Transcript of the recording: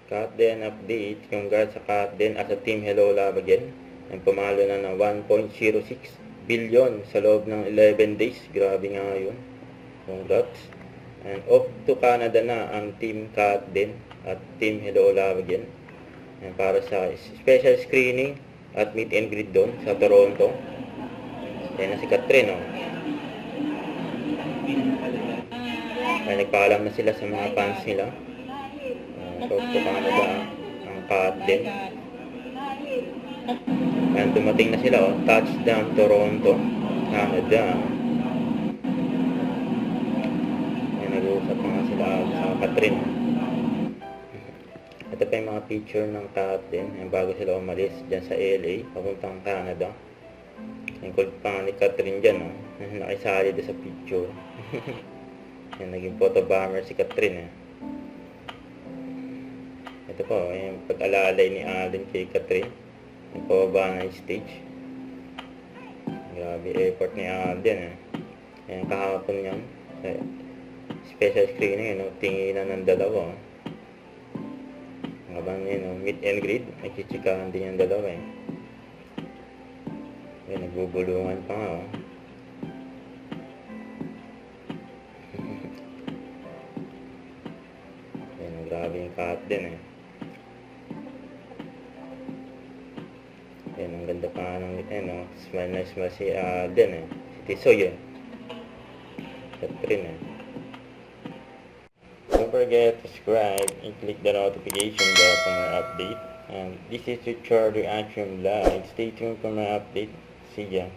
Katden update. Congrats sa Katden as a team. Hello love again. Ang pumalo na ng 1.06 billion sa loob ng 11 days. Grabe nga yun. Congrats. And off to Canada na ang team Katden at team Hello love again. And para sa special screening at meet and greet doon sa Toronto. Yan na si Catherine, oh. Ay, nagpaalam na sila sa mga fans nila. So, to Canada ang Katden. Ayan, dumating na sila, oh. Touchdown, Toronto, Canada. Ayan, nag-uusap nga sila sa Catherine. Ito pa yung mga picture ng Katden. Ayan, bago sila umalis dyan sa LA, papuntang Canada. Yung cold pa ni Catherine dyan, oh. Nakisali doon sa picture. Ayan, naging photo bomber si Catherine, eh. Ito po, yung pag-alalay ni Alden kay Catherine. Nagpababa na yung stage. Grabe effort ni Alden, eh. Ayan, kahapon yan. Special screening, no? Tinginan ng dalawa, oh. Habang yun, no? Meet and greet. Nagchichikahan din yung dalawa, eh. Ayan, nagbubulungan pa nga, oh. Ayan, grabe yung Katden, eh. Ayan, ang ganda pa ng ngiti, no? Smile na smile si Alden, eh. Si Tisoy, eh. Catherine, eh. Don't forget to subscribe and click the notification bell for more update. And this is Richard Reaction Live. Stay tuned for more update. See ya.